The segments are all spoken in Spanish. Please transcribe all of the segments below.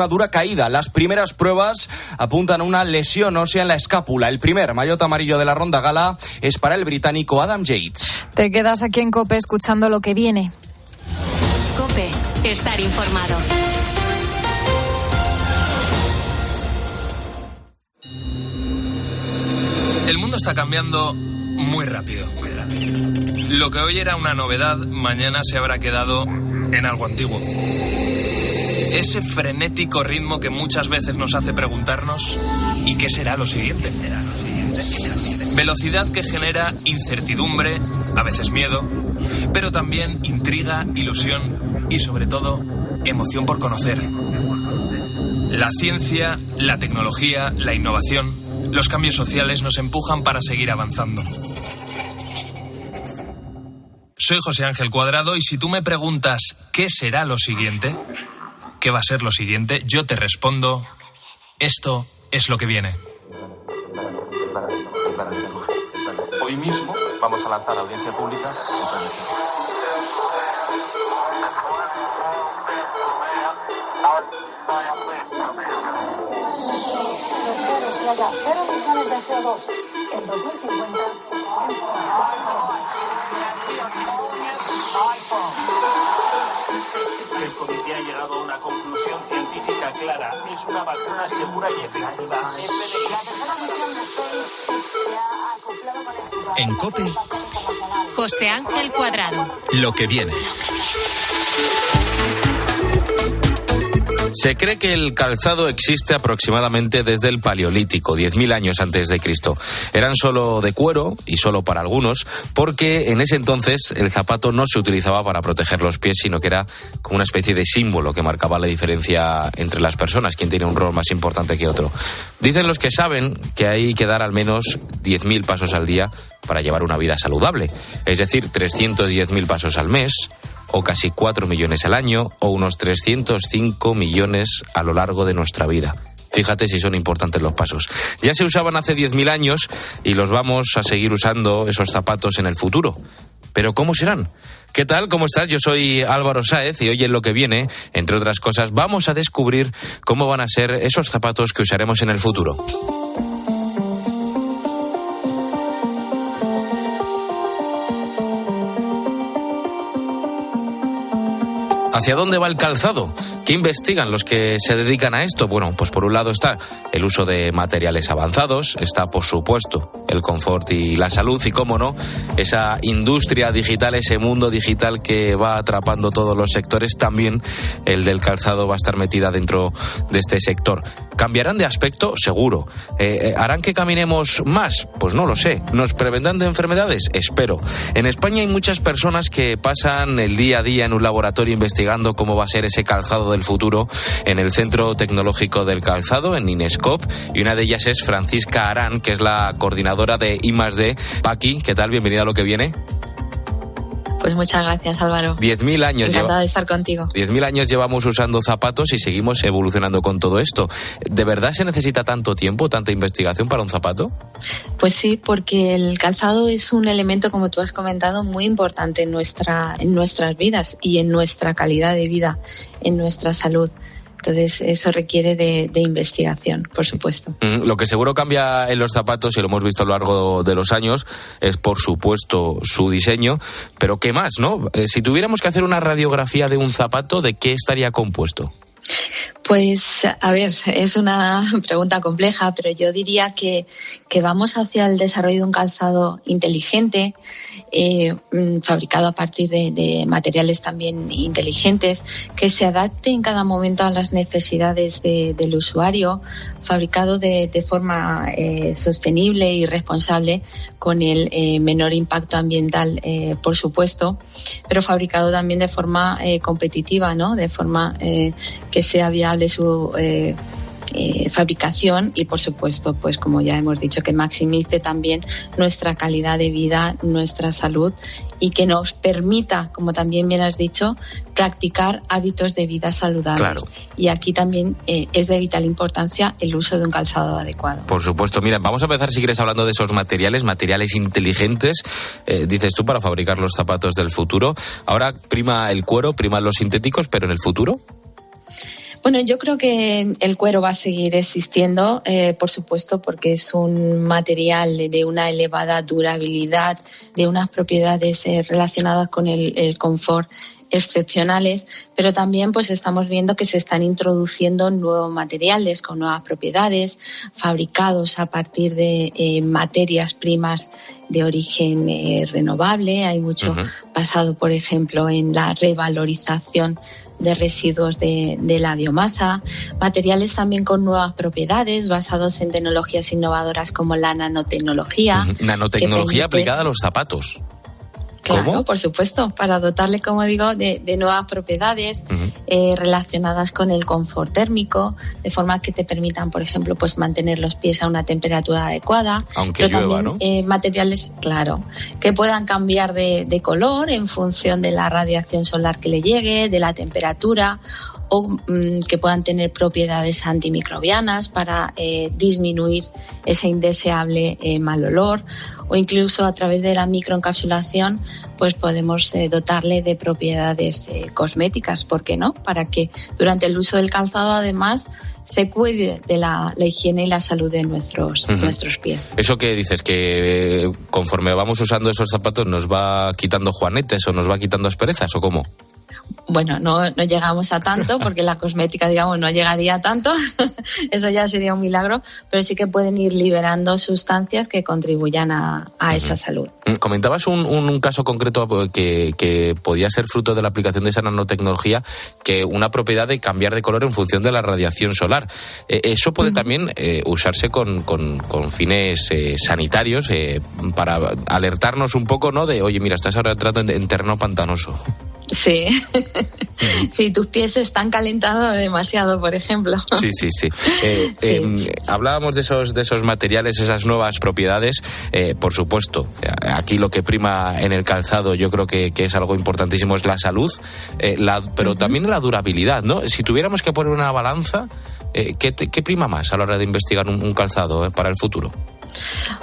Una dura caída. Las primeras pruebas apuntan a una lesión ósea en la escápula. El primer maillot amarillo de la ronda gala es para el británico Adam Yates. Te quedas aquí en COPE escuchando lo que viene. COPE, estar informado. El mundo está cambiando muy rápido. Lo que hoy era una novedad, mañana se habrá quedado en algo antiguo. Ese frenético ritmo que muchas veces nos hace preguntarnos ¿y qué será lo siguiente? Velocidad que genera incertidumbre, a veces miedo, pero también intriga, ilusión y sobre todo emoción por conocer. La ciencia, la tecnología, la innovación, los cambios sociales nos empujan para seguir avanzando. Soy José Ángel Cuadrado y si tú me preguntas ¿qué será lo siguiente? ¿Qué va a ser lo siguiente? Yo te respondo, esto es lo que viene. Hoy mismo vamos a lanzar a audiencia pública. Cero emisiones de CO2 en 2050. El comité ha llegado a una conclusión científica clara. Es una vacuna segura y efectiva. La tercera misión de SpaceX se ha acoplado con éxito. En COPE, José Ángel Cuadrado. lo que viene. Se cree que el calzado existe aproximadamente desde el Paleolítico, 10.000 años antes de Cristo. Eran solo de cuero y solo para algunos, porque en ese entonces el zapato no se utilizaba para proteger los pies, sino que era como una especie de símbolo que marcaba la diferencia entre las personas, quién tenía un rol más importante que otro. Dicen los que saben que hay que dar al menos 10.000 pasos al día para llevar una vida saludable, es decir, 310.000 pasos al mes, o casi 4 millones al año, o unos 305 millones a lo largo de nuestra vida. Fíjate si son importantes los pasos. Ya se usaban hace 10.000 años y los vamos a seguir usando esos zapatos en el futuro. ¿Pero cómo serán? ¿Qué tal? ¿Cómo estás? Yo soy Álvaro Sáez y hoy en Lo que viene, entre otras cosas, vamos a descubrir cómo van a ser esos zapatos que usaremos en el futuro. ¿Hacia dónde va el calzado? ¿Qué investigan los que se dedican a esto? Bueno, pues por un lado está el uso de materiales avanzados, está por supuesto el confort y la salud y, cómo no, esa industria digital, ese mundo digital que va atrapando todos los sectores. También el del calzado va a estar metida dentro de este sector. ¿Cambiarán de aspecto? Seguro. ¿Harán que caminemos más? Pues no lo sé. ¿Nos prevendrán de enfermedades? Espero. En España hay muchas personas que pasan el día a día en un laboratorio investigando cómo va a ser ese calzado del futuro en el Centro Tecnológico del Calzado, en INESCOP, y una de ellas es Francisca Arán, que es la coordinadora de I+D. Paqui, ¿qué tal? Bienvenida a Lo que viene. Pues muchas gracias, Álvaro. 10.000 años. Encantada de estar contigo. 10.000 años llevamos usando zapatos y seguimos evolucionando con todo esto. ¿De verdad se necesita tanto tiempo, tanta investigación para un zapato? Pues sí, porque el calzado es un elemento, como tú has comentado, muy importante en nuestras vidas y en nuestra calidad de vida, en nuestra salud. Entonces, eso requiere de investigación, por supuesto. Lo que seguro cambia en los zapatos, y lo hemos visto a lo largo de los años, es, por supuesto, su diseño. Pero, ¿qué más, no? Si tuviéramos que hacer una radiografía de un zapato, ¿de qué estaría compuesto? Pues, a ver, es una pregunta compleja, pero yo diría que vamos hacia el desarrollo de un calzado inteligente, fabricado a partir de materiales también inteligentes, que se adapte en cada momento a las necesidades del usuario, fabricado de forma sostenible y responsable, con el menor impacto ambiental, por supuesto, pero fabricado también de forma competitiva, ¿no? De forma que sea viable su fabricación y, por supuesto, pues como ya hemos dicho, que maximice también nuestra calidad de vida, nuestra salud, y que nos permita, como también bien has dicho, practicar hábitos de vida saludables. Claro. Y aquí también es de vital importancia el uso de un calzado adecuado. Por supuesto. Mira, vamos a empezar, si quieres, hablando de esos materiales inteligentes, dices tú, para fabricar los zapatos del futuro. Ahora prima el cuero, priman los sintéticos, pero en el futuro... Bueno, yo creo que el cuero va a seguir existiendo, por supuesto, porque es un material de una elevada durabilidad, de unas propiedades relacionadas con el confort excepcionales, pero también pues estamos viendo que se están introduciendo nuevos materiales con nuevas propiedades, fabricados a partir de materias primas de origen renovable. Hay mucho basado, por ejemplo, en la revalorización de residuos de la biomasa, materiales también con nuevas propiedades basados en tecnologías innovadoras como la nanotecnología. Nanotecnología aplicada a los zapatos. Claro, ¿Cómo? por supuesto, para dotarle, como digo, de nuevas propiedades relacionadas con el confort térmico, de forma que te permitan, por ejemplo, pues mantener los pies a una temperatura adecuada. Aunque pero llueva, también ¿no? Materiales, claro, que puedan cambiar de color en función de la radiación solar que le llegue, de la temperatura, o que puedan tener propiedades antimicrobianas para disminuir ese indeseable mal olor, o incluso a través de la microencapsulación pues podemos dotarle de propiedades cosméticas, ¿por qué no? Para que durante el uso del calzado además se cuide de la higiene y la salud de nuestros pies. Eso que dices, que conforme vamos usando esos zapatos nos va quitando juanetes o nos va quitando asperezas, ¿o cómo? Bueno, no llegamos a tanto, porque la cosmética, digamos, no llegaría a tanto, eso ya sería un milagro, pero sí que pueden ir liberando sustancias que contribuyan a esa salud. Comentabas un caso concreto que podía ser fruto de la aplicación de esa nanotecnología, que una propiedad de cambiar de color en función de la radiación solar. Eso puede también usarse con fines sanitarios, para alertarnos un poco, ¿no? De, oye, mira, estás ahora entrando en terreno pantanoso. Sí, sí, tus pies se están calentando demasiado, por ejemplo. Sí. Hablábamos de esos materiales, esas nuevas propiedades. Por supuesto, aquí lo que prima en el calzado, yo creo que es algo importantísimo, es la salud, pero también la durabilidad, ¿no? Si tuviéramos que poner una balanza, ¿qué prima más a la hora de investigar un calzado para el futuro?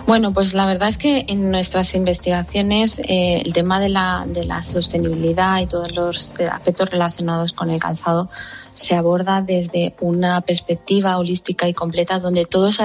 Bueno, pues la verdad es que en nuestras investigaciones el tema de la sostenibilidad y todos los aspectos relacionados con el calzado se aborda desde una perspectiva holística y completa, donde todos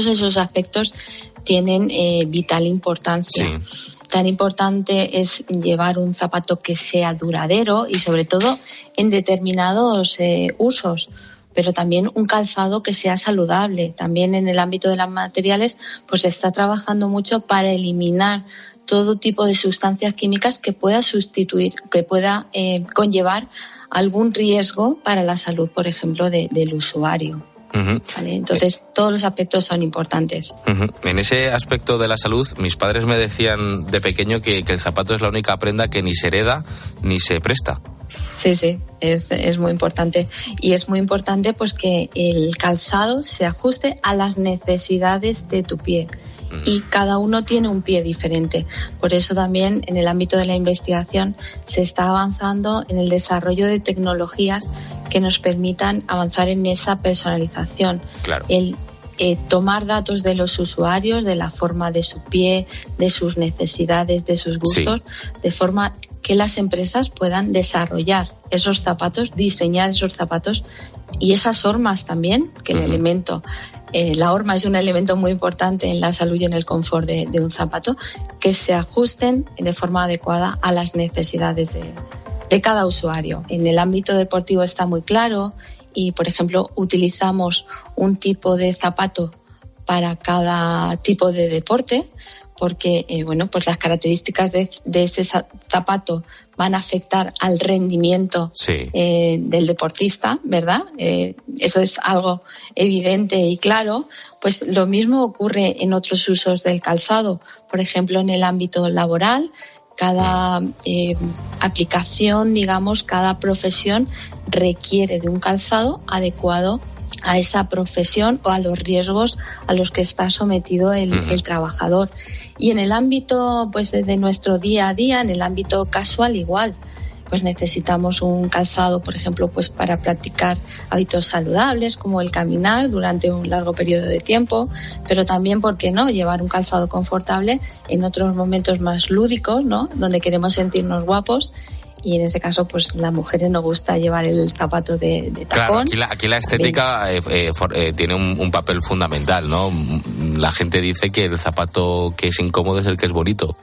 esos aspectos tienen vital importancia. Sí. Tan importante es llevar un zapato que sea duradero y sobre todo en determinados usos, pero también un calzado que sea saludable. También en el ámbito de los materiales pues se está trabajando mucho para eliminar todo tipo de sustancias químicas que pueda sustituir, que pueda conllevar algún riesgo para la salud, por ejemplo, del usuario. ¿Vale? Entonces, todos los aspectos son importantes. En ese aspecto de la salud, mis padres me decían de pequeño que el zapato es la única prenda que ni se hereda ni se presta. Sí, es muy importante. Y es muy importante pues que el calzado se ajuste a las necesidades de tu pie. Y cada uno tiene un pie diferente. Por eso también en el ámbito de la investigación se está avanzando en el desarrollo de tecnologías que nos permitan avanzar en esa personalización. Claro. Tomar datos de los usuarios, de la forma de su pie, de sus necesidades, de sus gustos, de forma que las empresas puedan desarrollar esos zapatos, diseñar esos zapatos y esas hormas también, que el elemento, la horma es un elemento muy importante en la salud y en el confort de un zapato, que se ajusten de forma adecuada a las necesidades de cada usuario. En el ámbito deportivo está muy claro y, por ejemplo, utilizamos un tipo de zapato para cada tipo de deporte, porque pues las características de ese zapato van a afectar al rendimiento del deportista, ¿verdad? Eso es algo evidente y claro. Pues lo mismo ocurre en otros usos del calzado, por ejemplo, en el ámbito laboral. Cada aplicación, digamos, cada profesión requiere de un calzado adecuado a esa profesión o a los riesgos a los que está sometido el trabajador. Y en el ámbito pues de nuestro día a día, en el ámbito casual igual, pues necesitamos un calzado, por ejemplo, pues para practicar hábitos saludables como el caminar durante un largo periodo de tiempo, pero también, ¿por qué no?, llevar un calzado confortable en otros momentos más lúdicos, ¿no?, donde queremos sentirnos guapos y en ese caso pues las mujeres nos gusta llevar el zapato de tacón. Claro, aquí la estética tiene un papel fundamental, ¿no? La gente dice que el zapato que es incómodo es el que es bonito.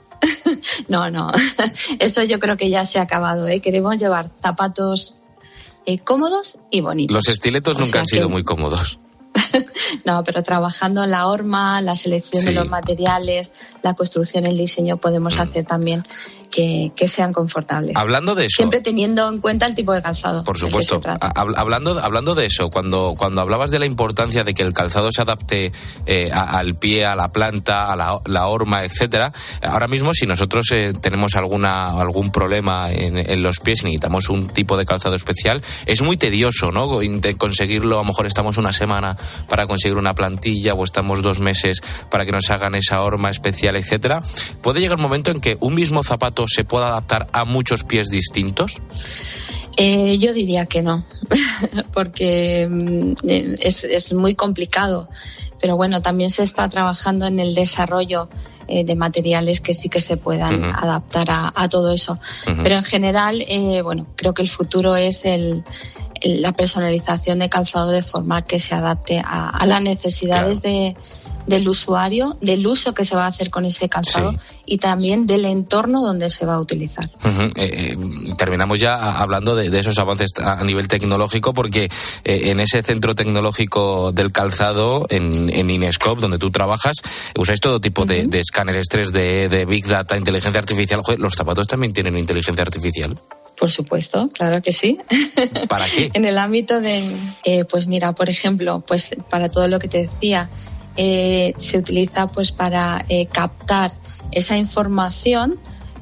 No, eso yo creo que ya se ha acabado, ¿eh? Queremos llevar zapatos cómodos y bonitos. Los estiletos nunca han sido muy cómodos. No, pero trabajando en la horma, la selección de los materiales, la construcción, el diseño, podemos hacer también que sean confortables. Hablando de eso, siempre teniendo en cuenta el tipo de calzado. Por supuesto. Hablando de eso, cuando hablabas de la importancia de que el calzado se adapte al pie, a la planta, a la horma, etcétera, ahora mismo si nosotros tenemos algún problema en los pies y necesitamos un tipo de calzado especial, es muy tedioso, ¿no? Conseguirlo, a lo mejor estamos una semana para conseguir una plantilla o estamos 2 meses para que nos hagan esa horma especial, etcétera. ¿Puede llegar un momento en que un mismo zapato se pueda adaptar a muchos pies distintos? Yo diría que no, porque es muy complicado. Pero bueno, también se está trabajando en el desarrollo de materiales que sí que se puedan adaptar a todo eso. Pero en general, creo que el futuro es la personalización de calzado de forma que se adapte a las necesidades del usuario, del uso que se va a hacer con ese calzado y también del entorno donde se va a utilizar. Terminamos ya hablando de esos avances a nivel tecnológico, porque en ese centro tecnológico del calzado, en Inescope, donde tú trabajas, usáis todo tipo de escáneres 3D, de Big Data, inteligencia artificial. Joder, ¿los zapatos también tienen inteligencia artificial? Por supuesto, claro que sí. ¿Para qué? En el ámbito de, pues mira, por ejemplo, pues para todo lo que te decía, se utiliza pues para captar esa información,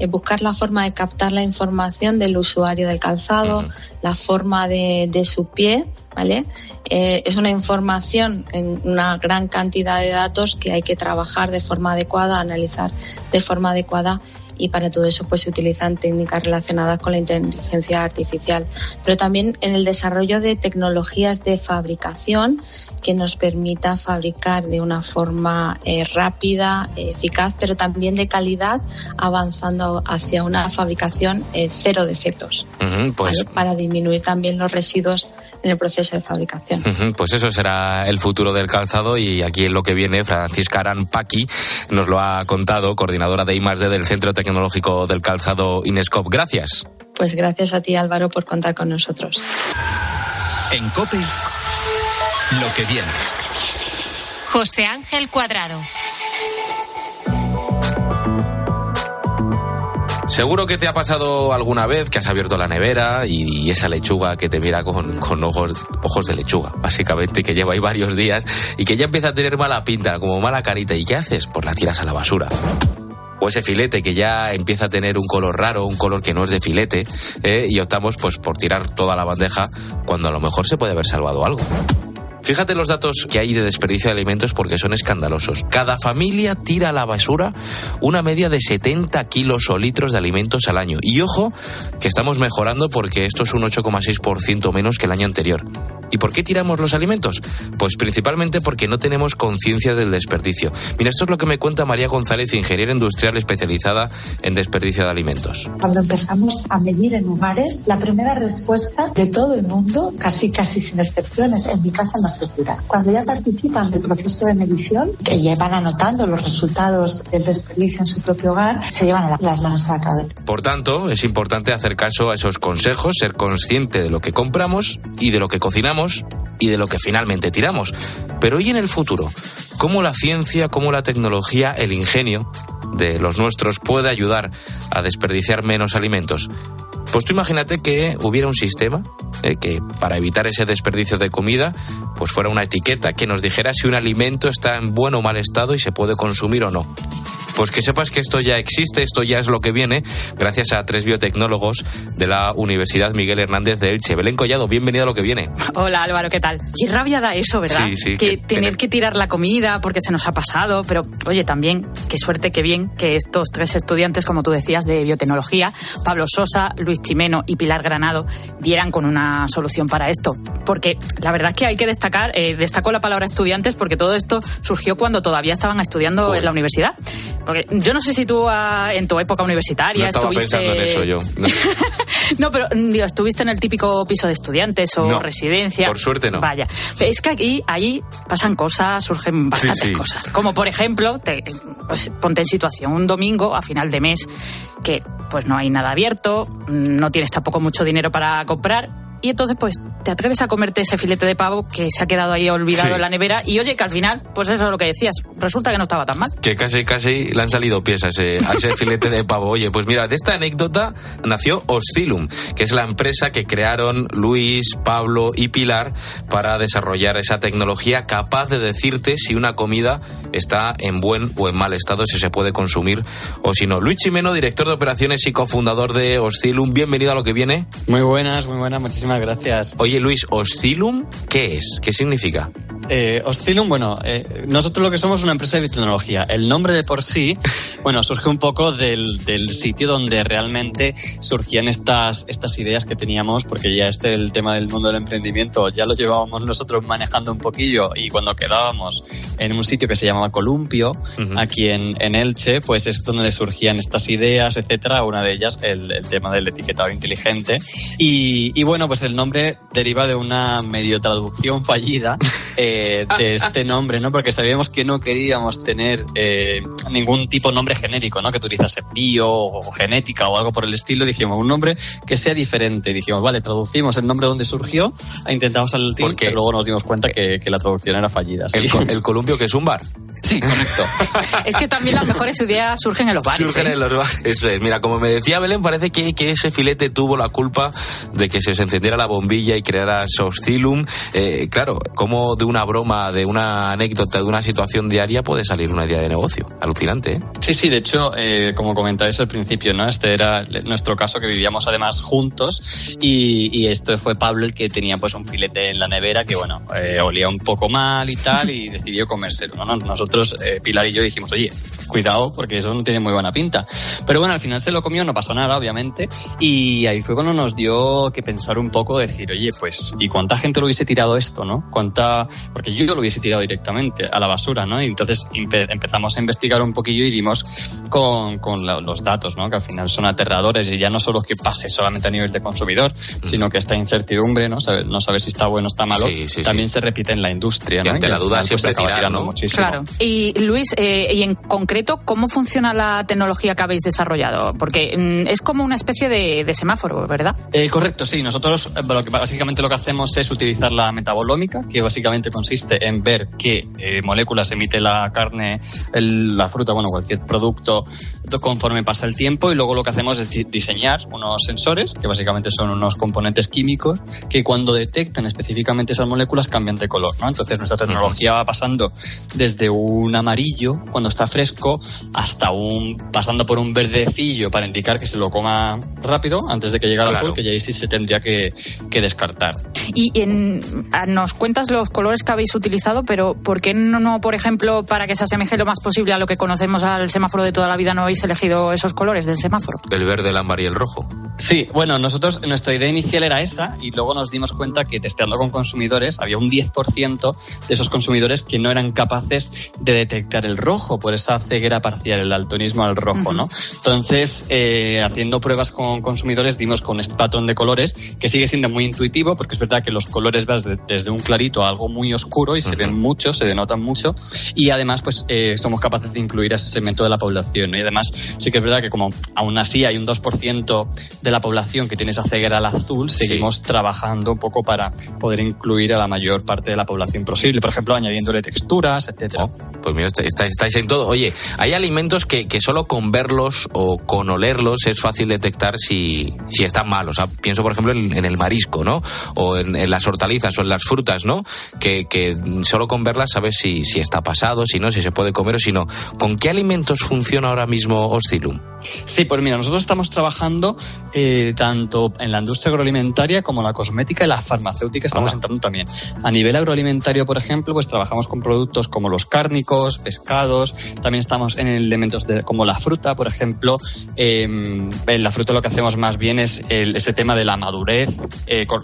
buscar la forma de captar la información del usuario del calzado, la forma de su pie, ¿vale? Es una información en una gran cantidad de datos que hay que trabajar de forma adecuada, analizar de forma adecuada. Y para todo eso pues se utilizan técnicas relacionadas con la inteligencia artificial, pero también en el desarrollo de tecnologías de fabricación que nos permita fabricar de una forma rápida, eficaz, pero también de calidad, avanzando hacia una fabricación cero defectos, ¿vale? Para disminuir también los residuos en el proceso de fabricación. Pues eso será el futuro del calzado, y aquí en Lo que viene Francisca Aranpaqui nos lo ha contado, coordinadora de I+D del Centro Tecnológico del Calzado Inescope. Gracias. Pues gracias a ti, Álvaro, por contar con nosotros. En COPE, Lo que viene. José Ángel Cuadrado. Seguro que te ha pasado alguna vez que has abierto la nevera y esa lechuga que te mira con ojos de lechuga, básicamente, que lleva ahí varios días y que ya empieza a tener mala pinta, como mala carita. ¿Y qué haces? Pues la tiras a la basura. O ese filete que ya empieza a tener un color raro, un color que no es de filete, y optamos pues por tirar toda la bandeja cuando a lo mejor se puede haber salvado algo. Fíjate los datos que hay de desperdicio de alimentos, porque son escandalosos. Cada familia tira a la basura una media de 70 kilos o litros de alimentos al año. Y ojo, que estamos mejorando, porque esto es un 8,6% menos que el año anterior. ¿Y por qué tiramos los alimentos? Pues principalmente porque no tenemos conciencia del desperdicio. Mira, esto es lo que me cuenta María González, ingeniera industrial especializada en desperdicio de alimentos. Cuando empezamos a medir en hogares, la primera respuesta de todo el mundo, casi sin excepciones, en mi casa no se tira. Cuando ya participan del proceso de medición, que llevan anotando los resultados del desperdicio en su propio hogar, se llevan las manos a la cabeza. Por tanto, es importante hacer caso a esos consejos, ser consciente de lo que compramos y de lo que cocinamos y de lo que finalmente tiramos. Pero ¿y en el futuro? ¿Cómo la ciencia, cómo la tecnología, el ingenio de los nuestros puede ayudar a desperdiciar menos alimentos? Pues tú imagínate que hubiera un sistema que para evitar ese desperdicio de comida pues fuera una etiqueta que nos dijera si un alimento está en buen o mal estado y se puede consumir o no. Pues que sepas que esto ya existe, esto ya es lo que viene, gracias a 3 biotecnólogos de la Universidad Miguel Hernández de Elche. Belén Collado, bienvenido a Lo que viene. Hola Álvaro, ¿qué tal? Qué rabia da eso, ¿verdad? Sí, que tener que tirar la comida porque se nos ha pasado, pero oye, también, qué suerte, qué bien que estos 3 estudiantes, como tú decías, de biotecnología, Pablo Sosa, Luis Chimeno y Pilar Granado, dieran con una solución para esto. Porque la verdad es que hay que destacar, destacó la palabra estudiantes, porque todo esto surgió cuando todavía estaban estudiando en la universidad. Porque yo no sé si tú en tu época universitaria no estaba estuviste... pensando en eso yo. No, pero digo, ¿estuviste en el típico piso de estudiantes o residencia? Por suerte no. Vaya, es que ahí pasan cosas, surgen bastantes cosas. Como por ejemplo, pues, ponte en situación un domingo a final de mes que pues no hay nada abierto, no tienes tampoco mucho dinero para comprar. Y entonces, pues, te atreves a comerte ese filete de pavo que se ha quedado ahí olvidado en la nevera. Y oye, que al final, pues eso es lo que decías, resulta que no estaba tan mal. Que casi le han salido pies a ese filete de pavo. Oye, pues mira, de esta anécdota nació Oscilum, que es la empresa que crearon Luis, Pablo y Pilar para desarrollar esa tecnología capaz de decirte si una comida está en buen o en mal estado, si se puede consumir o si no. Luis Chimeno, director de operaciones y cofundador de Oscilum, bienvenido a Lo que Viene. Muy buenas, muchísimas gracias. Oye, Luis, ¿Oscilum qué es? ¿Qué significa? Oscilum, nosotros lo que somos es una empresa de biotecnología. El nombre de por sí, surge un poco del sitio donde realmente surgían estas ideas que teníamos, porque ya el tema del mundo del emprendimiento ya lo llevábamos nosotros manejando un poquillo, y cuando quedábamos en un sitio que se llamaba Columpio, aquí en Elche, pues es donde surgían estas ideas, etcétera. Una de ellas, el tema del etiquetado inteligente. Y bueno, pues el nombre deriva de una medio traducción fallida de este nombre, ¿no? Porque sabíamos que no queríamos tener ningún tipo de nombre genérico, ¿no? Que utilizase bio o genética o algo por el estilo. Dijimos, un nombre que sea diferente. Dijimos, vale, traducimos el nombre donde surgió, intentamos al team, pero luego nos dimos cuenta que la traducción era fallida. ¿Sí? ¿El Columpio, que es un bar? Sí, correcto. Es que también las mejores ideas surgen en los bares. Surgen en los bares, eso es. Mira, como me decía Belén, parece que ese filete tuvo la culpa de que se os encendiera la bombilla y creara Oscilum. Claro, como de una broma, de una anécdota, de una situación diaria puede salir una idea de negocio. Alucinante, ¿eh? Sí, de hecho, como comentáis al principio, ¿no? Este era nuestro caso, que vivíamos además juntos, y esto fue Pablo el que tenía pues un filete en la nevera que olía un poco mal y tal, y decidió comérselo, ¿no? Nosotros, Pilar y yo, dijimos, oye, cuidado, porque eso no tiene muy buena pinta. Pero bueno, al final se lo comió, no pasó nada, obviamente, y ahí fue cuando nos dio que pensar un poco, decir, oye, pues, ¿y cuánta gente lo hubiese tirado esto, no? Porque yo lo hubiese tirado directamente a la basura, ¿no? Y entonces empezamos a investigar un poquillo y dimos con los datos, ¿no? Que al final son aterradores, y ya no solo que pase solamente a nivel de consumidor, sino que esta incertidumbre, ¿no? No saber si está bueno o está malo, también se repite en la industria, ¿no? Y ante la duda siempre tirar, ¿no? Muchísimo. Claro. Y Luis, y en concreto, ¿cómo funciona la tecnología que habéis desarrollado? Porque es como una especie de semáforo, ¿verdad? Correcto, sí. Nosotros básicamente lo que hacemos es utilizar la metabolómica, que básicamente consiste en ver qué moléculas emite la carne, la fruta, cualquier producto conforme pasa el tiempo, y luego lo que hacemos es diseñar unos sensores, que básicamente son unos componentes químicos que cuando detectan específicamente esas moléculas cambian de color, ¿no? Entonces nuestra tecnología va pasando desde un amarillo cuando está fresco hasta pasando por un verdecillo para indicar que se lo coma rápido antes de que llegue al azul, que ya ahí sí se tendría que descartar. Y nos cuentas los colores que habéis utilizado, pero ¿por qué no, por ejemplo, para que se asemeje lo más posible a lo que conocemos al semáforo de toda la vida, no habéis elegido esos colores del semáforo? El verde, el ámbar y el rojo. Sí, nosotros, nuestra idea inicial era esa, y luego nos dimos cuenta que testeando con consumidores había un 10% de esos consumidores que no eran capaces de detectar el rojo por esa ceguera parcial, el daltonismo al rojo, ¿no? Entonces, haciendo pruebas con consumidores, dimos con este patrón de colores, que sigue siendo muy intuitivo, porque es verdad que los colores vas desde un clarito a algo muy oscuro y se ven mucho, se denotan mucho, y además pues somos capaces de incluir a ese segmento de la población, ¿no? Y además sí que es verdad que como aún así hay un 2% de la población que tiene esa ceguera al azul, seguimos trabajando un poco para poder incluir a la mayor parte de la población posible, por ejemplo añadiéndole texturas, etcétera. Pues mira, estáis en todo. Oye, hay alimentos que solo con verlos o con olerlos es fácil detectar si están malos. O sea, pienso por ejemplo en el marisco, ¿no? O en las hortalizas o en las frutas, ¿no? Que solo con verlas sabes si está pasado, si no, si se puede comer o si no. ¿Con qué alimentos funciona ahora mismo Oscilum? Sí, pues mira, nosotros estamos trabajando tanto en la industria agroalimentaria como en la cosmética y la farmacéutica estamos entrando también. A nivel agroalimentario, por ejemplo, pues trabajamos con productos como los cárnicos, pescados, también estamos en elementos como la fruta, por ejemplo. En la fruta lo que hacemos más bien es ese tema de la madurez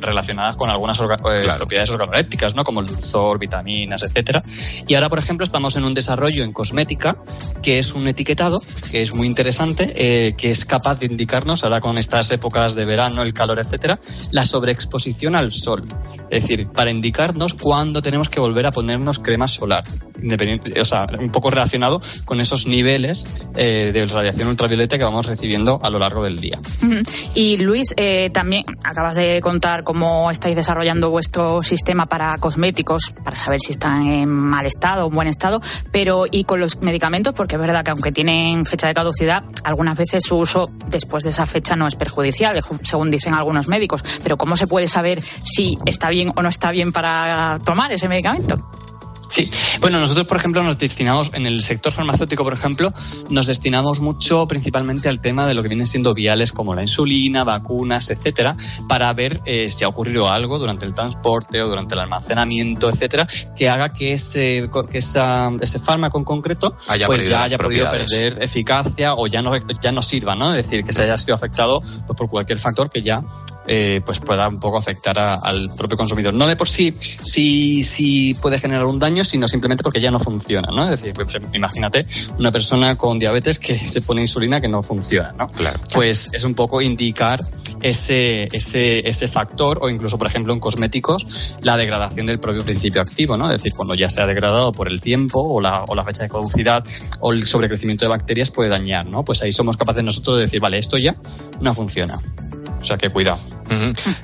relacionada con algunas propiedades organolépticas, ¿no? Como el dulzor, vitaminas, etcétera. Y ahora, por ejemplo, estamos en un desarrollo en cosmética, que es un etiquetado, que es muy interesante, que es capaz de indicarnos, ahora con estas épocas de verano, el calor, etcétera, la sobreexposición al sol. Es decir, para indicarnos cuándo tenemos que volver a ponernos crema solar. O sea, un poco relacionado con esos niveles de radiación ultravioleta que vamos recibiendo a lo largo del día. Y Luis, también acabas de contar cómo estáis desarrollando vuestro sistema para cosméticos, para saber si están en mal estado o en buen estado, pero y con los medicamentos, porque es verdad que aunque tienen fecha de caducidad, algunas veces su uso después de esa fecha no es perjudicial, según dicen algunos médicos. Pero ¿cómo se puede saber si está bien o no está bien para tomar ese medicamento? Sí, bueno, nosotros, por ejemplo, nos destinamos, en el sector farmacéutico, por ejemplo, nos destinamos mucho principalmente al tema de lo que vienen siendo viales como la insulina, vacunas, etcétera, para ver si ha ocurrido algo durante el transporte o durante el almacenamiento, etcétera, que haga que ese fármaco en concreto pues ya haya podido perder eficacia o ya no sirva, ¿no? Es decir, que se haya sido afectado pues, por cualquier factor que ya pues pueda un poco afectar al propio consumidor. No de por sí puede generar un daño, sino simplemente porque ya no funciona, ¿no? Es decir, pues, imagínate una persona con diabetes que se pone insulina que no funciona, ¿no? Claro. Pues es un poco indicar ese factor, o incluso, por ejemplo, en cosméticos, la degradación del propio principio activo, ¿no? Es decir, cuando ya se ha degradado por el tiempo o la fecha de caducidad o el sobrecrecimiento de bacterias puede dañar, ¿no? Pues ahí somos capaces nosotros de decir, vale, esto ya no funciona. O sea que cuidado.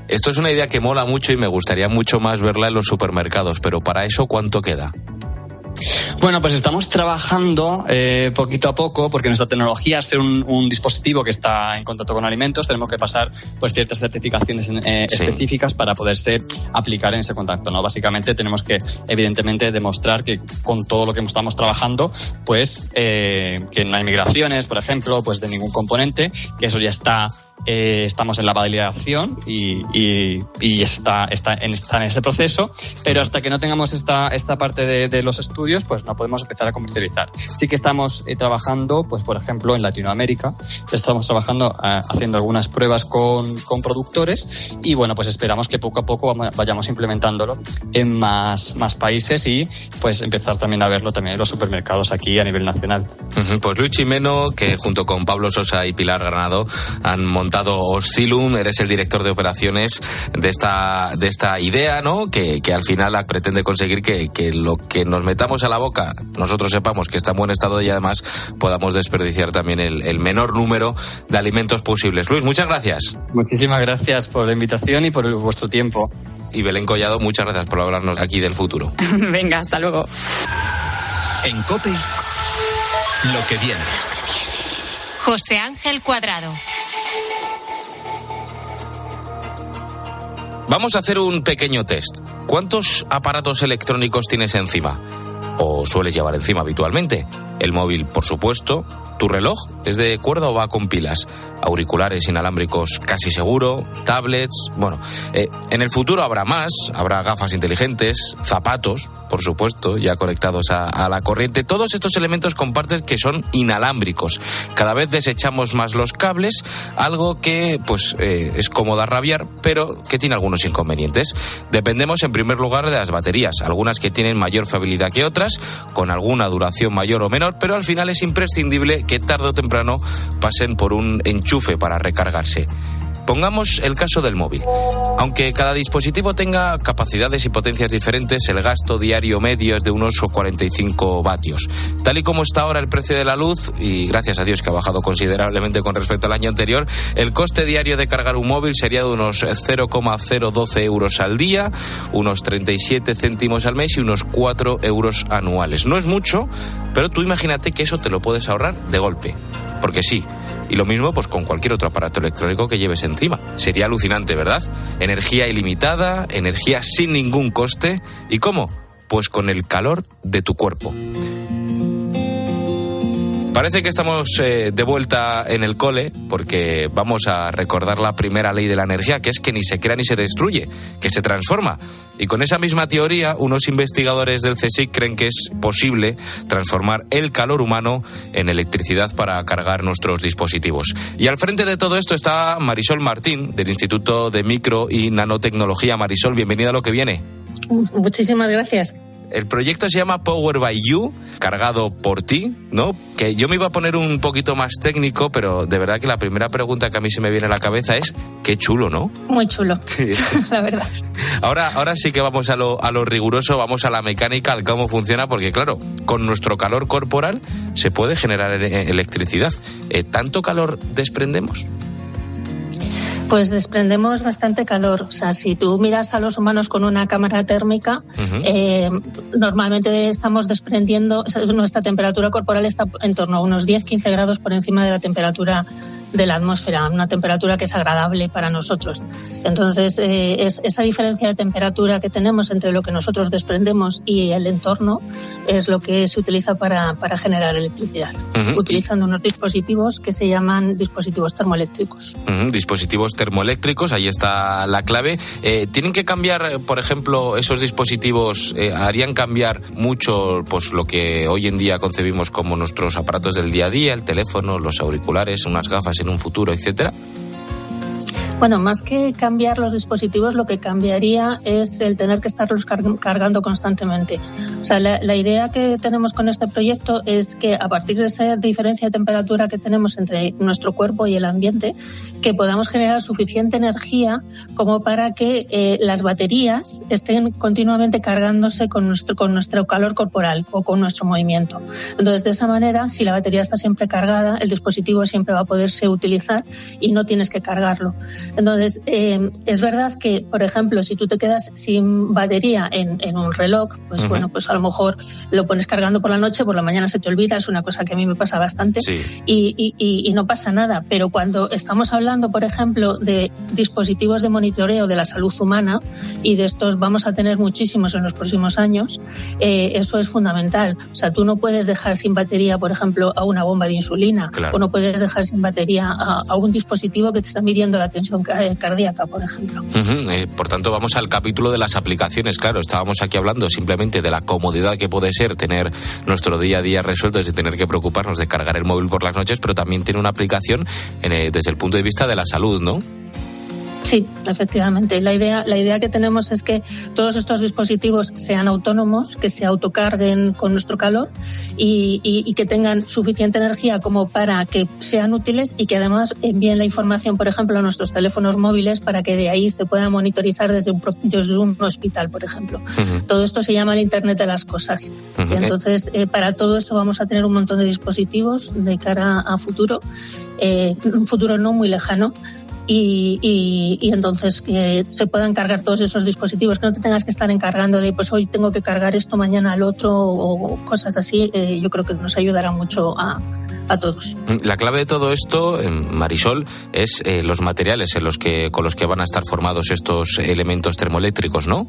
Esto es una idea que mola mucho y me gustaría mucho más verla en los supermercados, pero para eso, ¿cuánto queda? Bueno, pues estamos trabajando poquito a poco, porque nuestra tecnología, al ser un dispositivo que está en contacto con alimentos, tenemos que pasar pues ciertas certificaciones específicas para poderse aplicar en ese contacto, ¿no? Básicamente tenemos que, evidentemente, demostrar que con todo lo que estamos trabajando, pues que no hay migraciones, por ejemplo, pues de ningún componente, que eso ya está. Estamos en la validación y está en ese proceso, pero hasta que no tengamos esta parte de los estudios, pues no podemos empezar a comercializar. Sí que estamos trabajando, pues por ejemplo, en Latinoamérica, estamos trabajando haciendo algunas pruebas con productores y bueno, pues esperamos que poco a poco vayamos implementándolo en más países y pues empezar también a verlo también en los supermercados aquí a nivel nacional. Pues Luis Chimeno, que junto con Pablo Sosa y Pilar Granado han montado Oscilum, eres el director de operaciones de esta idea, ¿no? Que al final pretende conseguir que lo que nos metamos a la boca nosotros sepamos que está en buen estado y además podamos desperdiciar también el menor número de alimentos posibles. Luis, muchas gracias. Muchísimas gracias por la invitación y por vuestro tiempo. Y Belén Collado, muchas gracias por hablarnos aquí del futuro. Venga, hasta luego. En COPE, lo que viene. José Ángel Cuadrado. Vamos a hacer un pequeño test. ¿Cuántos aparatos electrónicos tienes encima? ¿O sueles llevar encima habitualmente? El móvil, por supuesto. ¿Tu reloj es de cuerda o va con pilas? Auriculares inalámbricos casi seguro, tablets... Bueno, en el futuro habrá más, habrá gafas inteligentes, zapatos, por supuesto, ya conectados a la corriente. Todos estos elementos comparten que son inalámbricos. Cada vez desechamos más los cables, algo que pues es como dar rabiar, pero que tiene algunos inconvenientes. Dependemos en primer lugar de las baterías, algunas que tienen mayor fiabilidad que otras, con alguna duración mayor o menor, pero al final es imprescindible que tarde o temprano pasen por un enchufe para recargarse. Pongamos el caso del móvil. Aunque cada dispositivo tenga capacidades y potencias diferentes, el gasto diario medio es de unos 45 vatios. Tal y como está ahora el precio de la luz, y gracias a Dios que ha bajado considerablemente con respecto al año anterior, el coste diario de cargar un móvil sería de unos 0,012 euros al día, unos 37 céntimos al mes y unos 4 euros anuales. No es mucho, pero tú imagínate que eso te lo puedes ahorrar de golpe. Porque sí. Y lo mismo pues con cualquier otro aparato electrónico que lleves encima. Sería alucinante, ¿verdad? Energía ilimitada, energía sin ningún coste. ¿Y cómo? Pues con el calor de tu cuerpo. Parece que estamos de vuelta en el cole porque vamos a recordar la primera ley de la energía, que es que ni se crea ni se destruye, que se transforma. Y con esa misma teoría, unos investigadores del CSIC creen que es posible transformar el calor humano en electricidad para cargar nuestros dispositivos. Y al frente de todo esto está Marisol Martín, del Instituto de Micro y Nanotecnología. Marisol, bienvenida a Lo que viene. Muchísimas gracias. El proyecto se llama Power by You, cargado por ti, ¿no? Que yo me iba a poner un poquito más técnico, pero de verdad que la primera pregunta que a mí se me viene a la cabeza es qué chulo, ¿no? Muy chulo, sí. La verdad. Ahora sí que vamos a lo riguroso, vamos a la mecánica, al cómo funciona, porque claro, con nuestro calor corporal se puede generar electricidad. ¿Tanto calor desprendemos? Pues desprendemos bastante calor. O sea, si tú miras a los humanos con una cámara térmica, normalmente estamos desprendiendo, nuestra temperatura corporal está en torno a unos 10-15 grados por encima de la temperatura de la atmósfera, una temperatura que es agradable para nosotros. Entonces, esa diferencia de temperatura que tenemos entre lo que nosotros desprendemos y el entorno es lo que se utiliza para generar electricidad, utilizando unos dispositivos que se llaman dispositivos termoeléctricos. Dispositivos termoeléctricos, ahí está la clave. ¿Tienen que cambiar, por ejemplo, esos dispositivos, harían cambiar mucho pues lo que hoy en día concebimos como nuestros aparatos del día a día, el teléfono, los auriculares, unas gafas en un futuro, etcétera? Bueno, más que cambiar los dispositivos, lo que cambiaría es el tener que estarlos cargando constantemente. O sea, la idea que tenemos con este proyecto es que a partir de esa diferencia de temperatura que tenemos entre nuestro cuerpo y el ambiente, que podamos generar suficiente energía como para que las baterías estén continuamente cargándose con nuestro calor corporal o con nuestro movimiento. Entonces, de esa manera, si la batería está siempre cargada, el dispositivo siempre va a poderse utilizar y no tienes que cargarlo. Entonces, es verdad que, por ejemplo, si tú te quedas sin batería en un reloj, pues bueno, pues a lo mejor lo pones cargando por la noche, por la mañana se te olvida, es una cosa que a mí me pasa bastante, sí. y no pasa nada. Pero cuando estamos hablando, por ejemplo, de dispositivos de monitoreo de la salud humana, y de estos vamos a tener muchísimos en los próximos años, eso es fundamental. O sea, tú no puedes dejar sin batería, por ejemplo, a una bomba de insulina, claro. O no puedes dejar sin batería a un dispositivo que te está midiendo la tensión cardíaca, por ejemplo. Por tanto, vamos al capítulo de las aplicaciones. Claro, estábamos aquí hablando simplemente de la comodidad que puede ser tener nuestro día a día resuelto sin tener que preocuparnos de cargar el móvil por las noches, pero también tiene una aplicación desde el punto de vista de la salud, ¿no? Sí, efectivamente. La idea que tenemos es que todos estos dispositivos sean autónomos, que se autocarguen con nuestro calor y que tengan suficiente energía como para que sean útiles y que además envíen la información, por ejemplo, a nuestros teléfonos móviles para que de ahí se pueda monitorizar desde un hospital, por ejemplo. Todo esto se llama el Internet de las cosas. Y entonces, para todo eso vamos a tener un montón de dispositivos de cara a futuro, un futuro no muy lejano. Y entonces que se puedan cargar todos esos dispositivos, que no te tengas que estar encargando de pues hoy tengo que cargar esto, mañana al otro o cosas así. Yo creo que nos ayudará mucho a todos. La clave de todo esto, Marisol, es los materiales con los que van a estar formados estos elementos termoeléctricos, ¿no?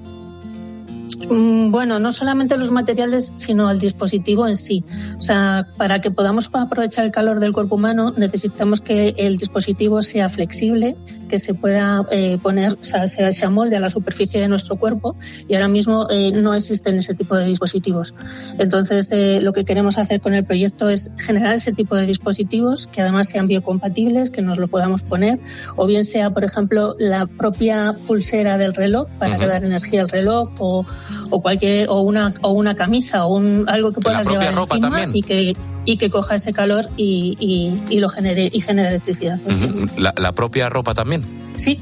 Bueno, no solamente los materiales, sino el dispositivo en sí. O sea, para que podamos aprovechar el calor del cuerpo humano, necesitamos que el dispositivo sea flexible, que se pueda poner, o sea, se amolde a la superficie de nuestro cuerpo, y ahora mismo no existen ese tipo de dispositivos. Entonces, lo que queremos hacer con el proyecto es generar ese tipo de dispositivos que además sean biocompatibles, que nos lo podamos poner, o bien sea, por ejemplo, la propia pulsera del reloj para dar energía al reloj, o una camisa o algo que puedas llevar encima y que coja ese calor y lo genere electricidad. ¿La propia ropa también? Sí.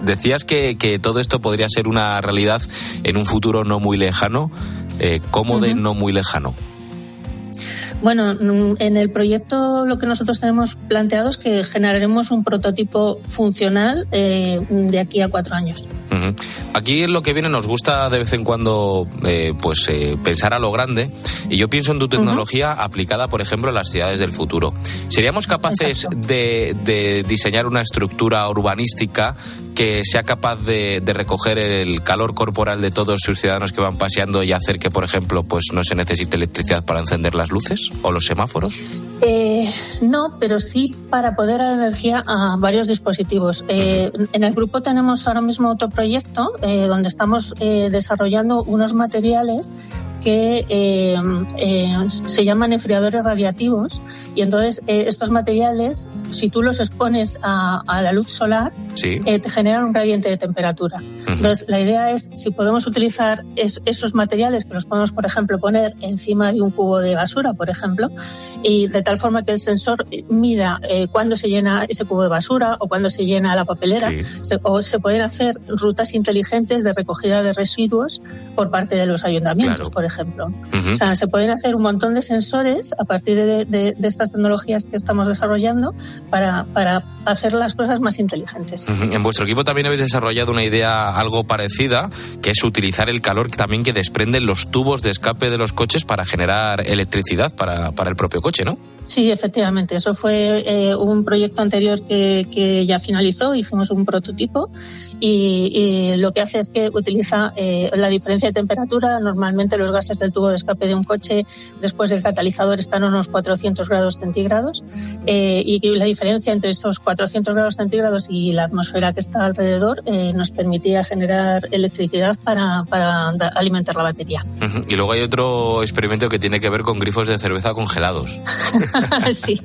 Decías que todo esto podría ser una realidad en un futuro no muy lejano. ¿Cómo de no muy lejano? Bueno, en el proyecto lo que nosotros tenemos planteado es que generaremos un prototipo funcional de aquí a 4 años. Aquí en Lo que viene nos gusta de vez en cuando pensar a lo grande, y yo pienso en tu tecnología aplicada, por ejemplo, en las ciudades del futuro. ¿Seríamos capaces de diseñar una estructura urbanística que sea capaz de recoger el calor corporal de todos sus ciudadanos que van paseando y hacer que, por ejemplo, pues no se necesite electricidad para encender las luces o los semáforos? No, pero sí para poder dar energía a varios dispositivos. En el grupo tenemos ahora mismo otro proyecto donde estamos desarrollando unos materiales que se llaman enfriadores radiativos, y entonces estos materiales, si tú los expones a la luz solar, sí, te generan un gradiente de temperatura. Entonces la idea es, si podemos utilizar esos materiales, que los podemos, por ejemplo, poner encima de un cubo de basura, por ejemplo, y de tal forma que el sensor mida cuándo se llena ese cubo de basura o cuándo se llena la papelera, o se pueden hacer rutas inteligentes de recogida de residuos por parte de los ayuntamientos, por ejemplo. O sea, se pueden hacer un montón de sensores a partir de estas tecnologías que estamos desarrollando para hacer las cosas más inteligentes. En vuestro equipo también habéis desarrollado una idea algo parecida, que es utilizar el calor también que desprenden los tubos de escape de los coches para generar electricidad para el propio coche, ¿no? Sí, efectivamente. Eso fue un proyecto anterior que ya finalizó. Hicimos un prototipo y lo que hace es que utiliza la diferencia de temperatura. Normalmente los gases del tubo de escape de un coche después del catalizador están a unos 400 grados centígrados y la diferencia entre esos 400 grados centígrados y la atmósfera que está alrededor nos permitía generar electricidad para alimentar la batería. Y luego hay otro experimento que tiene que ver con grifos de cerveza congelados. Sí.